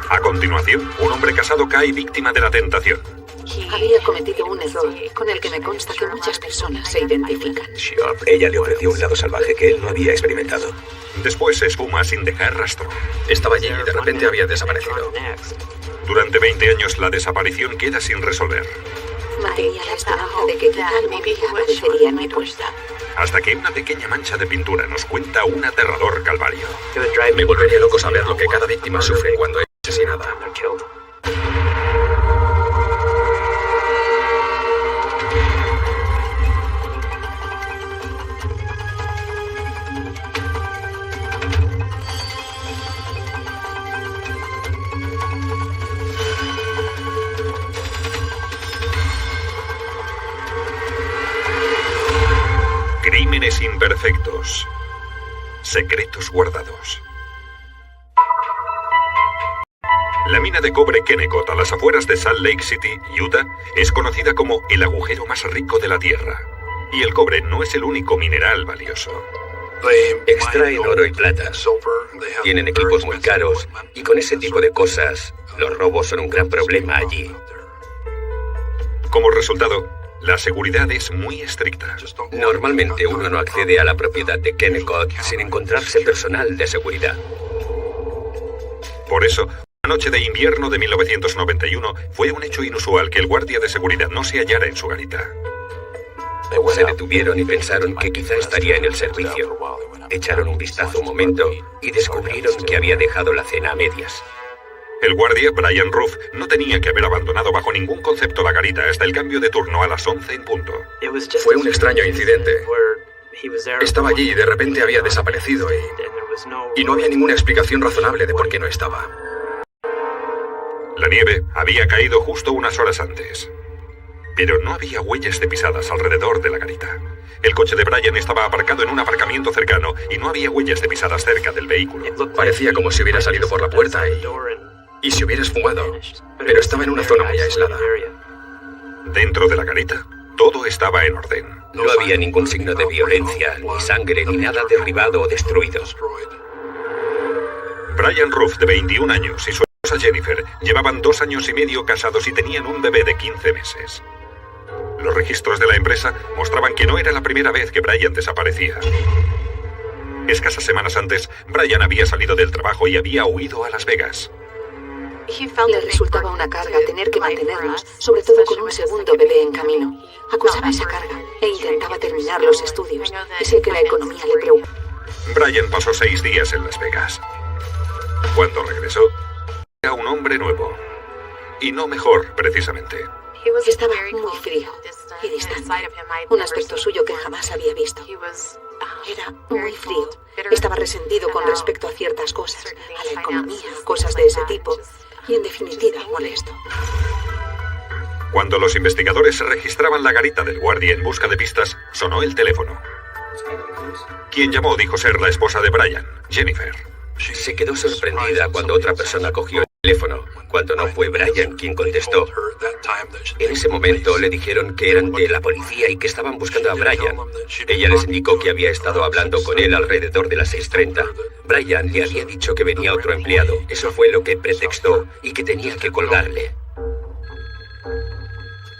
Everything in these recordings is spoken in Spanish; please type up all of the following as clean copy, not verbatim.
A continuación, un hombre casado cae víctima de la tentación. Había cometido un error con el que me consta que muchas personas se identifican. Ella le ofreció un lado salvaje que él no había experimentado. Después se esfuma sin dejar rastro. Estaba allí y de repente había desaparecido. Durante 20 años la desaparición queda sin resolver. Mantenía la esperanza de que quizá algún día aparecería en mi puesta. Hasta que una pequeña mancha de pintura nos cuenta un aterrador calvario. Me volvería loco saber lo que cada víctima sufre cuando es asesinada. Crímenes imperfectos. Secretos guardados. La mina de cobre Kennecott, a las afueras de Salt Lake City, Utah, es conocida como el agujero más rico de la Tierra. Y el cobre no es el único mineral valioso. Extraen oro y plata. Tienen equipos muy caros y con ese tipo de cosas, los robos son un gran problema allí. Como resultado, la seguridad es muy estricta. Normalmente uno no accede a la propiedad de Kennecott sin encontrarse personal de seguridad. Por eso, la noche de invierno de 1991 fue un hecho inusual que el guardia de seguridad no se hallara en su garita. Se detuvieron y pensaron que quizá estaría en el servicio. Echaron un vistazo un momento y descubrieron que había dejado la cena a medias. El guardia, Brian Ruff, no tenía que haber abandonado bajo ningún concepto la garita hasta el cambio de turno a las 11 en punto. Fue un extraño incidente. Estaba allí y de repente había desaparecido y no había ninguna explicación razonable de por qué no estaba. La nieve había caído justo unas horas antes. Pero no había huellas de pisadas alrededor de la garita. El coche de Brian estaba aparcado en un aparcamiento cercano y no había huellas de pisadas cerca del vehículo. Parecía como si hubiera salido por la puerta y se hubiera esfumado, pero estaba en una zona muy aislada. Dentro de la garita, todo estaba en orden. No había ningún signo de violencia, ni sangre, ni nada derribado o destruido. Brian Ruff, de 21 años, y su esposa Jennifer llevaban 2 años y medio casados y tenían un bebé de 15 meses. Los registros de la empresa mostraban que no era la primera vez que Brian desaparecía. Escasas semanas antes, Brian había salido del trabajo y había huido a Las Vegas. Le resultaba una carga tener que mantenernos, sobre todo con un segundo bebé en camino. Acusaba esa carga e intentaba terminar los estudios. Y sé que la economía le preocupa. Brian pasó 6 días en Las Vegas. Cuando regresó, era un hombre nuevo. Y no mejor, precisamente. Estaba muy frío y distante. Un aspecto suyo que jamás había visto. Era muy frío. Estaba resentido con respecto a ciertas cosas, a la economía, cosas de ese tipo. Y en definitiva, molesto. Cuando los investigadores registraban la garita del guardia en busca de pistas, sonó el teléfono. Quien llamó dijo ser la esposa de Brian, Jennifer. Se quedó sorprendida cuando otra persona cogió el teléfono, cuando no fue Brian quien contestó. En ese momento le dijeron que eran de la policía y que estaban buscando a Brian. Ella les indicó que había estado hablando con él alrededor de las 6:30. Brian le había dicho que venía otro empleado. Eso fue lo que pretextó y que tenía que colgarle.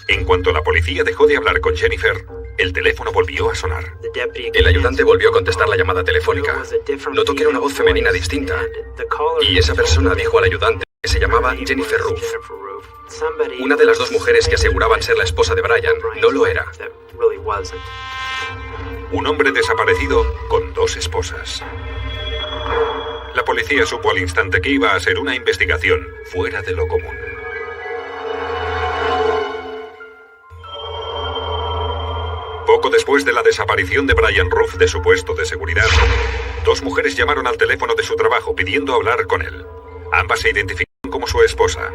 En cuanto la policía dejó de hablar con Jennifer, el teléfono volvió a sonar. El ayudante volvió a contestar la llamada telefónica. Notó que era una voz femenina distinta. Y esa persona dijo al ayudante que se llamaba Jennifer Ruff. Una de las 2 mujeres que aseguraban ser la esposa de Brian no lo era. Un hombre desaparecido con 2 esposas. La policía supo al instante que iba a ser una investigación fuera de lo común. Poco después de la desaparición de Brian Ruff de su puesto de seguridad, 2 mujeres llamaron al teléfono de su trabajo pidiendo hablar con él. Ambas se identificaron como su esposa.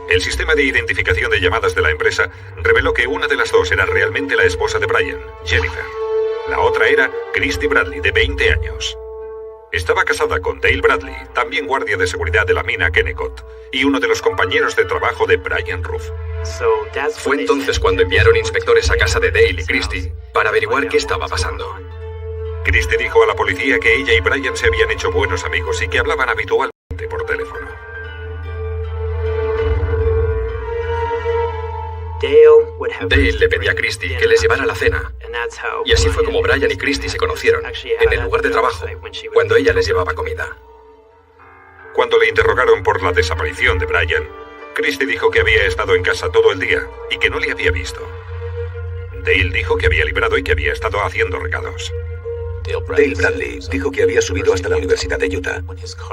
El sistema de identificación de llamadas de la empresa reveló que una de las 2 era realmente la esposa de Brian, Jennifer. La otra era Christy Bradley, de 20 años. Estaba casada con Dale Bradley, también guardia de seguridad de la mina Kennecott, y uno de los compañeros de trabajo de Brian Ruff. Fue entonces cuando enviaron inspectores a casa de Dale y Christy para averiguar qué estaba pasando. Christy dijo a la policía que ella y Brian se habían hecho buenos amigos y que hablaban habitualmente por teléfono. Dale le pedía a Christie que les llevara a la cena. Y así fue como Brian y Christie se conocieron, en el lugar de trabajo, cuando ella les llevaba comida. Cuando le interrogaron por la desaparición de Brian, Christie dijo que había estado en casa todo el día y que no le había visto. Dale dijo que había librado y que había estado haciendo recados. Dale Bradley dijo que había subido hasta la Universidad de Utah.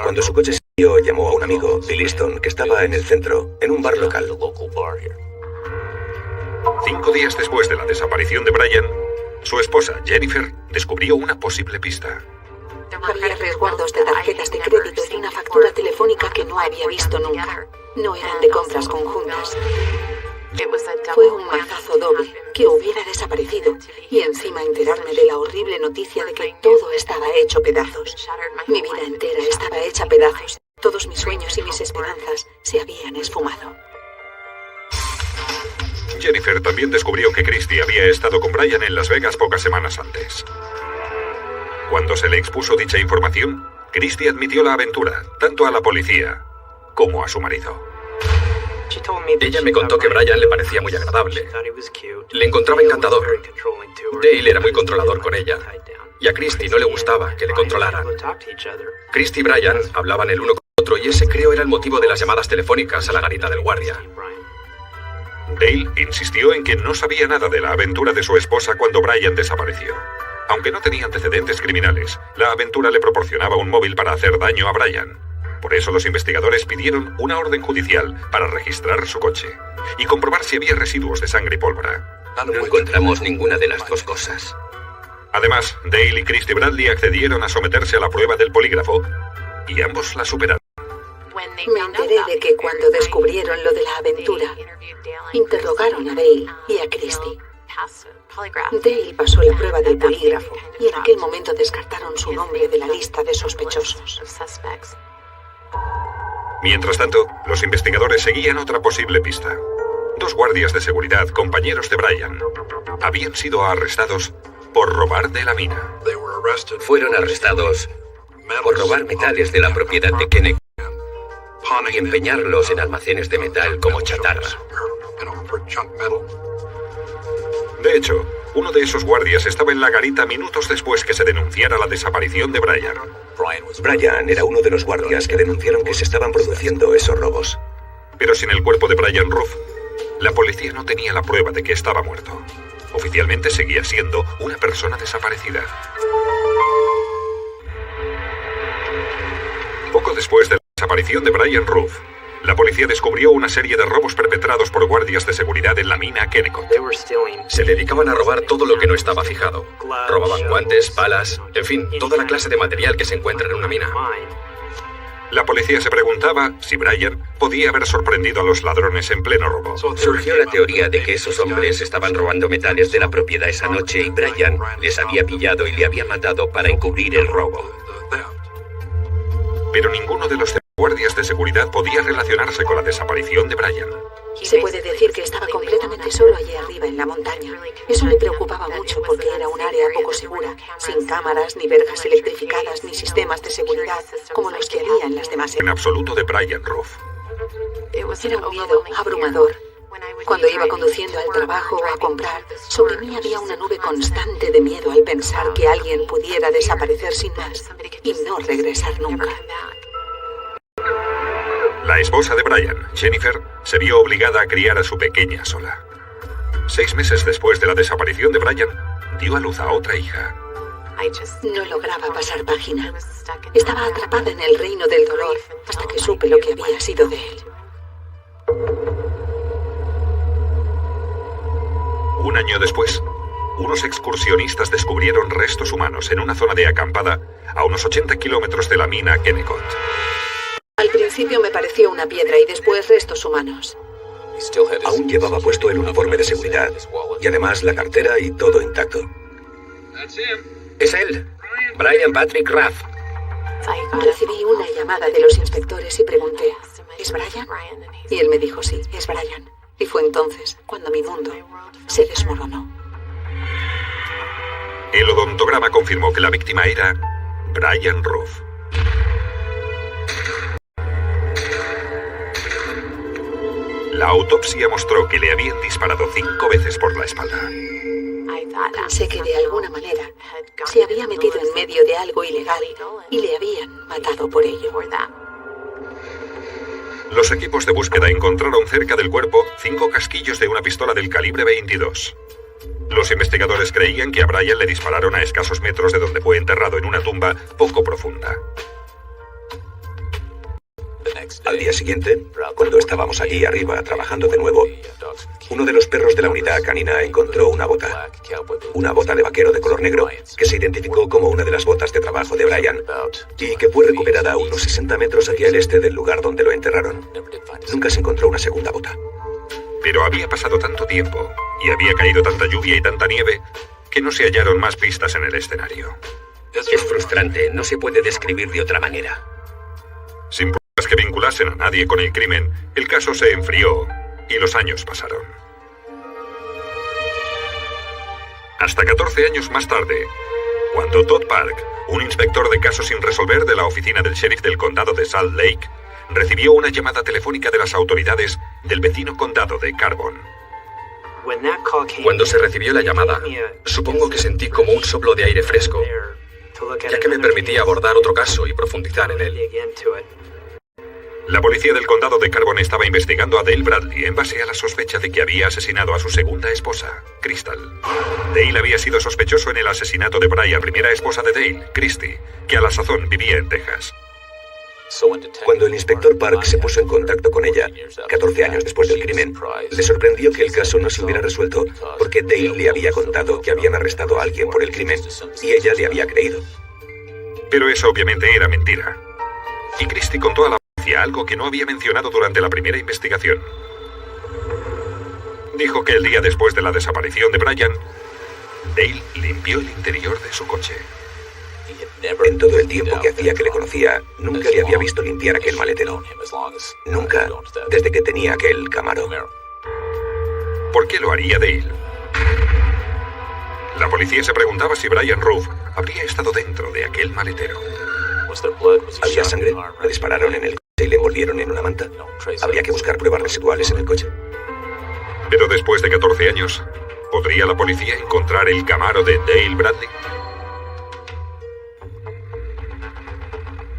Cuando su coche se cayó, llamó a un amigo, Bill Easton, que estaba en el centro, en un bar local. 5 días después de la desaparición de Brian, su esposa, Jennifer, descubrió una posible pista. Había resguardos de tarjetas de crédito y una factura telefónica que no había visto nunca. No eran de compras conjuntas. Fue un mazazo doble, que hubiera desaparecido, y encima enterarme de la horrible noticia de que todo estaba hecho pedazos. Mi vida entera estaba hecha pedazos. Todos mis sueños y mis esperanzas se habían esfumado. Jennifer también descubrió que Christie había estado con Brian en Las Vegas pocas semanas antes. Cuando se le expuso dicha información, Christie admitió la aventura, tanto a la policía como a su marido. Ella me contó que Brian le parecía muy agradable. Le encontraba encantador. Dale era muy controlador con ella. Y a Christie no le gustaba que le controlaran. Christie y Brian hablaban el uno con el otro y ese creo era el motivo de las llamadas telefónicas a la garita del guardia. Dale insistió en que no sabía nada de la aventura de su esposa cuando Brian desapareció. Aunque no tenía antecedentes criminales, la aventura le proporcionaba un móvil para hacer daño a Brian. Por eso los investigadores pidieron una orden judicial para registrar su coche y comprobar si había residuos de sangre y pólvora. No encontramos ninguna de las dos cosas. Además, Dale y Christie Bradley accedieron a someterse a la prueba del polígrafo y ambos la superaron. Me enteré de que cuando descubrieron lo de la aventura, interrogaron a Dale y a Christie. Dale pasó la prueba del polígrafo y en aquel momento descartaron su nombre de la lista de sospechosos. Mientras tanto, los investigadores seguían otra posible pista. 2 guardias de seguridad, compañeros de Brian, habían sido arrestados por robar de la mina. Fueron arrestados por robar metales de la propiedad de Kennecott y empeñarlos en almacenes de metal como chatarra. De hecho, uno de esos guardias estaba en la garita minutos después que se denunciara la desaparición de Brian. Brian era uno de los guardias que denunciaron que se estaban produciendo esos robos. Pero sin el cuerpo de Brian Roof, la policía no tenía la prueba de que estaba muerto. Oficialmente seguía siendo una persona desaparecida. Poco después de la desaparición de Brian Roof, la policía descubrió una serie de robos perpetrados por guardias de seguridad en la mina Kennecott. Se dedicaban a robar todo lo que no estaba fijado. Robaban guantes, palas, en fin, toda la clase de material que se encuentra en una mina. La policía se preguntaba si Brian podía haber sorprendido a los ladrones en pleno robo. Surgió la teoría de que esos hombres estaban robando metales de la propiedad esa noche y Brian les había pillado y le había matado para encubrir el robo. Pero ninguno de los guardias de seguridad podía relacionarse con la desaparición de Brian. Se puede decir que estaba completamente solo allí arriba en la montaña. Eso le preocupaba mucho porque era un área poco segura, sin cámaras, ni verjas electrificadas, ni sistemas de seguridad, como los que había en las demás. En absoluto de Brian Roof. Era un miedo abrumador. Cuando iba conduciendo al trabajo o a comprar, sobre mí había una nube constante de miedo al pensar que alguien pudiera desaparecer sin más y no regresar nunca. La esposa de Brian, Jennifer, se vio obligada a criar a su pequeña sola. 6 meses después de la desaparición de Brian, dio a luz a otra hija. No lograba pasar página. Estaba atrapada en el reino del dolor hasta que supe lo que había sido de él. 1 año después, unos excursionistas descubrieron restos humanos en una zona de acampada a unos 80 kilómetros de la mina Kennecott. Al principio me pareció una piedra y después restos humanos. Aún llevaba puesto el uniforme de seguridad y además la cartera y todo intacto. Es él, Brian Patrick Raff. Recibí una llamada de los inspectores y pregunté, ¿es Brian? Y él me dijo, sí, es Brian. Y fue entonces cuando mi mundo se desmoronó. El odontograma confirmó que la víctima era Brian Roof. La autopsia mostró que le habían disparado 5 veces por la espalda. Pensé que de alguna manera se había metido en medio de algo ilegal y le habían matado por ello. Los equipos de búsqueda encontraron cerca del cuerpo 5 casquillos de una pistola del calibre 22. Los investigadores creían que a Brian le dispararon a escasos metros de donde fue enterrado en una tumba poco profunda. Al día siguiente, cuando estábamos allí arriba trabajando de nuevo, uno de los perros de la unidad canina encontró una bota de vaquero de color negro, que se identificó como una de las botas de trabajo de Brian, y que fue recuperada a unos 60 metros hacia el este del lugar donde lo enterraron. Nunca se encontró una segunda bota. Pero había pasado tanto tiempo, y había caído tanta lluvia y tanta nieve, que no se hallaron más pistas en el escenario. Es frustrante, no se puede describir de otra manera. Sin pruebas que vinculasen a nadie con el crimen, el caso se enfrió y los años pasaron. Hasta 14 años más tarde, cuando Todd Park, un inspector de casos sin resolver de la oficina del sheriff del condado de Salt Lake, recibió una llamada telefónica de las autoridades del vecino condado de Carbon. Cuando se recibió la llamada, supongo que sentí como un soplo de aire fresco, ya que me permitía abordar otro caso y profundizar en él. La policía del condado de Carbon estaba investigando a Dale Bradley en base a la sospecha de que había asesinado a su segunda esposa, Crystal. Dale había sido sospechoso en el asesinato de Brian, primera esposa de Dale, Christy, que a la sazón vivía en Texas. Cuando el inspector Park se puso en contacto con ella, 14 años después del crimen, le sorprendió que el caso no se hubiera resuelto porque Dale le había contado que habían arrestado a alguien por el crimen y ella le había creído. Pero eso obviamente era mentira. Y Christy contó a la policía algo que no había mencionado durante la primera investigación. Dijo que el día después de la desaparición de Brian, Dale limpió el interior de su coche. En todo el tiempo que hacía que le conocía, nunca le había visto limpiar aquel maletero. Nunca, desde que tenía aquel Camaro. ¿Por qué lo haría Dale? La policía se preguntaba si Brian Roof habría estado dentro de aquel maletero. ¿Había sangre? ¿Le dispararon en el coche y le envolvieron en una manta? ¿Habría que buscar pruebas residuales en el coche? Pero después de 14 años, ¿podría la policía encontrar el Camaro de Dale Bradley?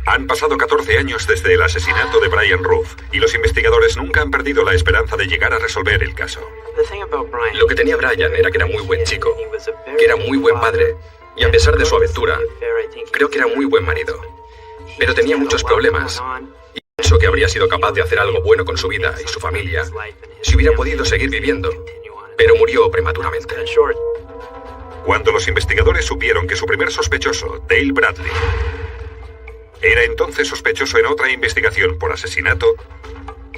Han pasado 14 años desde el asesinato de Brian Roof y los investigadores nunca han perdido la esperanza de llegar a resolver el caso. Lo que tenía Brian era que era muy buen chico, que era muy buen padre, y a pesar de su aventura, creo que era muy buen marido. Pero tenía muchos problemas, y pienso que habría sido capaz de hacer algo bueno con su vida y su familia si hubiera podido seguir viviendo, pero murió prematuramente. Cuando los investigadores supieron que su primer sospechoso, Dale Bradley, era entonces sospechoso en otra investigación por asesinato,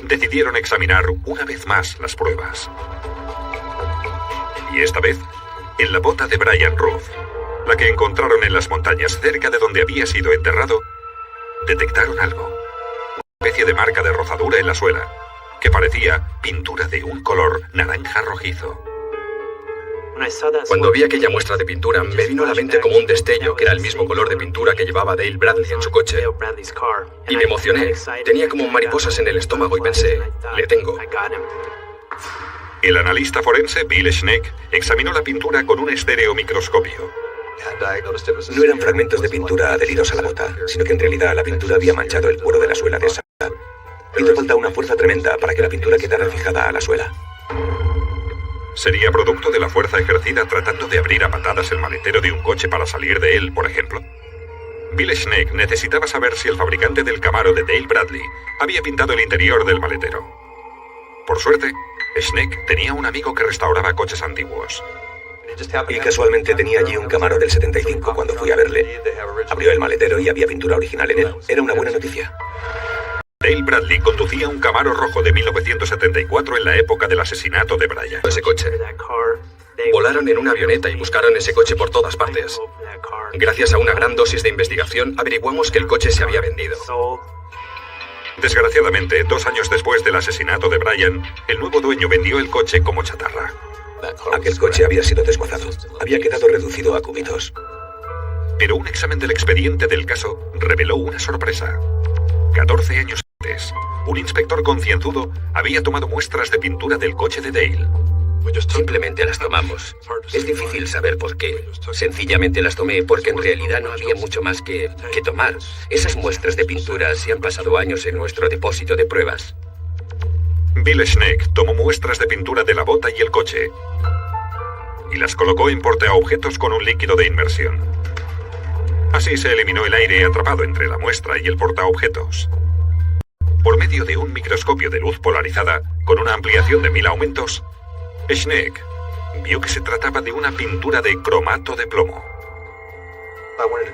decidieron examinar una vez más las pruebas. Y esta vez, en la bota de Brian Roof, la que encontraron en las montañas cerca de donde había sido enterrado, detectaron algo. Una especie de marca de rozadura en la suela, que parecía pintura de un color naranja rojizo. Cuando vi aquella muestra de pintura, me vino a la mente como un destello que era el mismo color de pintura que llevaba Dale Bradley en su coche. Y me emocioné. Tenía como mariposas en el estómago y pensé, le tengo. El analista forense Bill Schneck examinó la pintura con un estereomicroscopio. No eran fragmentos de pintura adheridos a la bota, sino que en realidad la pintura había manchado el cuero de la suela de esa bota. Hizo falta una fuerza tremenda para que la pintura quedara fijada a la suela. ¿Sería producto de la fuerza ejercida tratando de abrir a patadas el maletero de un coche para salir de él, por ejemplo? Bill Schneck necesitaba saber si el fabricante del Camaro de Dale Bradley había pintado el interior del maletero. Por suerte, Schneck tenía un amigo que restauraba coches antiguos. Y casualmente tenía allí un Camaro del 75 cuando fui a verle. Abrió el maletero y había pintura original en él. Era una buena noticia. Dale Bradley conducía un Camaro rojo de 1974 en la época del asesinato de Brian. Ese coche. Volaron en una avioneta y buscaron ese coche por todas partes. Gracias a una gran dosis de investigación, averiguamos que el coche se había vendido. Desgraciadamente, 2 años después del asesinato de Brian, el nuevo dueño vendió el coche como chatarra. Aquel coche había sido desguazado. Había quedado reducido a cubitos. Pero un examen del expediente del caso reveló una sorpresa. 14 años Un inspector concienzudo había tomado muestras de pintura del coche de Dale. Simplemente las tomamos. Es difícil saber por qué. Sencillamente las tomé porque en realidad no había mucho más que tomar. Esas muestras de pintura se han pasado años en nuestro depósito de pruebas. Bill Schneck tomó muestras de pintura de la bota y el coche y las colocó en portaobjetos con un líquido de inmersión. Así se eliminó el aire atrapado entre la muestra y el portaobjetos. Por medio de un microscopio de luz polarizada con una ampliación de 1000 aumentos, Schneck vio que se trataba de una pintura de cromato de plomo.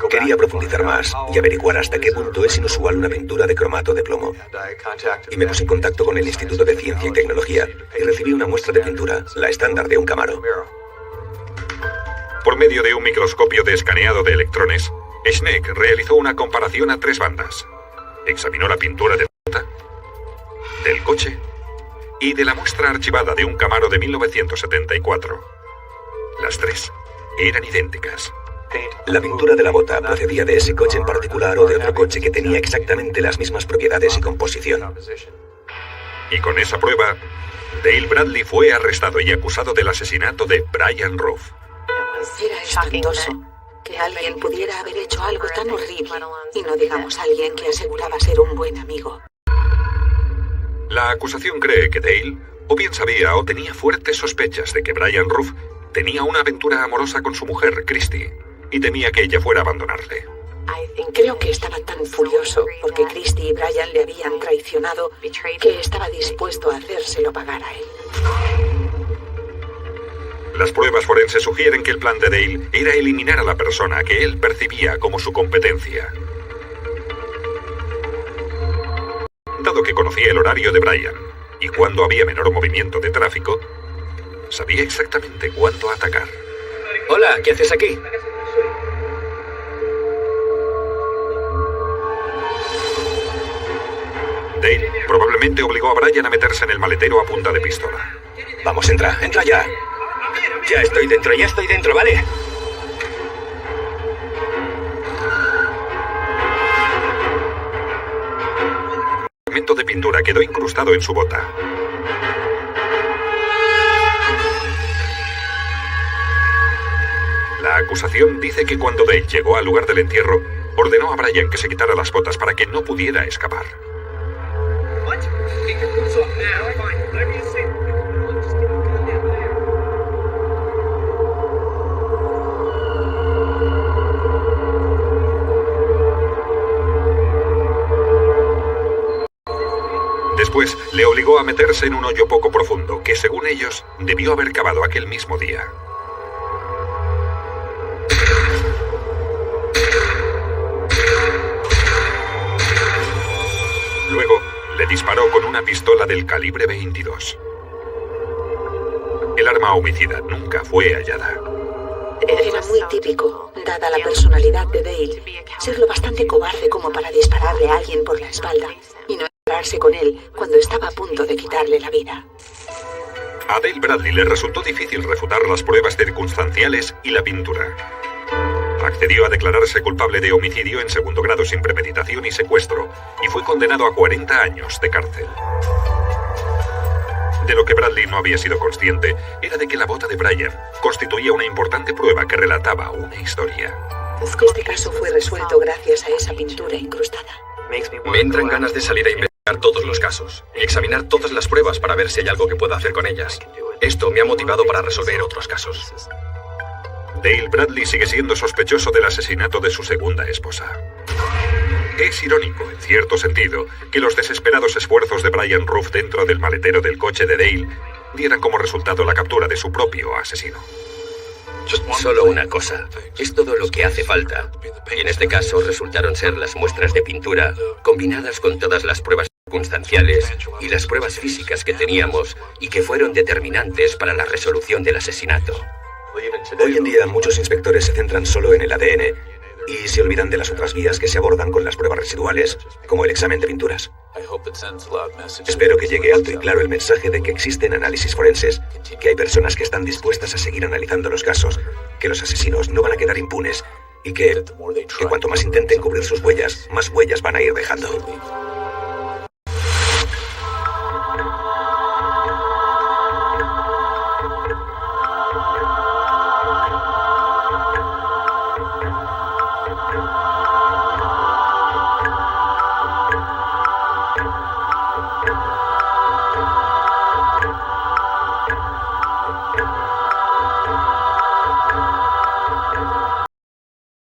Quería profundizar más y averiguar hasta qué punto es inusual una pintura de cromato de plomo. Y me puse en contacto con el Instituto de Ciencia y Tecnología y recibí una muestra de pintura, la estándar de un Camaro. Por medio de un microscopio de escaneado de electrones, Schneck realizó una comparación a 3 bandas. Examinó la pintura de la bota, del coche y de la muestra archivada de un Camaro de 1974. Las 3 eran idénticas. La pintura de la bota procedía de ese coche en particular o de otro coche que tenía exactamente las mismas propiedades y composición. Y con esa prueba, Dale Bradley fue arrestado y acusado del asesinato de Brian Roof. Era espantoso que alguien pudiera haber hecho algo tan horrible, y no digamos alguien que aseguraba ser un buen amigo. La acusación cree que Dale o bien sabía o tenía fuertes sospechas de que Brian Roof tenía una aventura amorosa con su mujer, Christy, y temía que ella fuera a abandonarle. Creo que estaba tan furioso porque Christy y Brian le habían traicionado que estaba dispuesto a hacérselo pagar a él. Las pruebas forenses sugieren que el plan de Dale era eliminar a la persona que él percibía como su competencia. Dado que conocía el horario de Brian y cuándo había menor movimiento de tráfico, sabía exactamente cuándo atacar. Hola, ¿qué haces aquí? Dale probablemente obligó a Brian a meterse en el maletero a punta de pistola. Vamos, entra ya. Ya estoy dentro, ¿vale? El fragmento de pintura quedó incrustado en su bota. La acusación dice que cuando Dale llegó al lugar del entierro, ordenó a Brian que se quitara las botas para que no pudiera escapar. Después le obligó a meterse en un hoyo poco profundo que, según ellos, debió haber cavado aquel mismo día. Luego, le disparó con una pistola del calibre 22. El arma homicida nunca fue hallada. Era muy típico, dada la personalidad de Dale, ser lo bastante cobarde como para dispararle a alguien por la espalda y no entrarse con él cuando estaba a punto de quitarle la vida. A Dale Bradley le resultó difícil refutar las pruebas circunstanciales y la pintura. Accedió a declararse culpable de homicidio en segundo grado sin premeditación y secuestro y fue condenado a 40 años de cárcel. De lo que Bradley no había sido consciente era de que la bota de Brian constituía una importante prueba que relataba una historia. Este caso fue resuelto gracias a esa pintura incrustada. Me entran ganas de salir a investigar todos los casos y examinar todas las pruebas para ver si hay algo que pueda hacer con ellas. Esto me ha motivado para resolver otros casos. Dale Bradley sigue siendo sospechoso del asesinato de su segunda esposa. Es irónico, en cierto sentido, que los desesperados esfuerzos de Brian Roof dentro del maletero del coche de Dale dieran como resultado la captura de su propio asesino. Solo una cosa. Es todo lo que hace falta. Y en este caso resultaron ser las muestras de pintura combinadas con todas las pruebas circunstanciales y las pruebas físicas que teníamos y que fueron determinantes para la resolución del asesinato. Hoy en día muchos inspectores se centran solo en el ADN y se olvidan de las otras vías que se abordan con las pruebas residuales, como el examen de pinturas. Espero que llegue alto y claro el mensaje de que existen análisis forenses, que hay personas que están dispuestas a seguir analizando los casos, que los asesinos no van a quedar impunes y que cuanto más intenten cubrir sus huellas, más huellas van a ir dejando.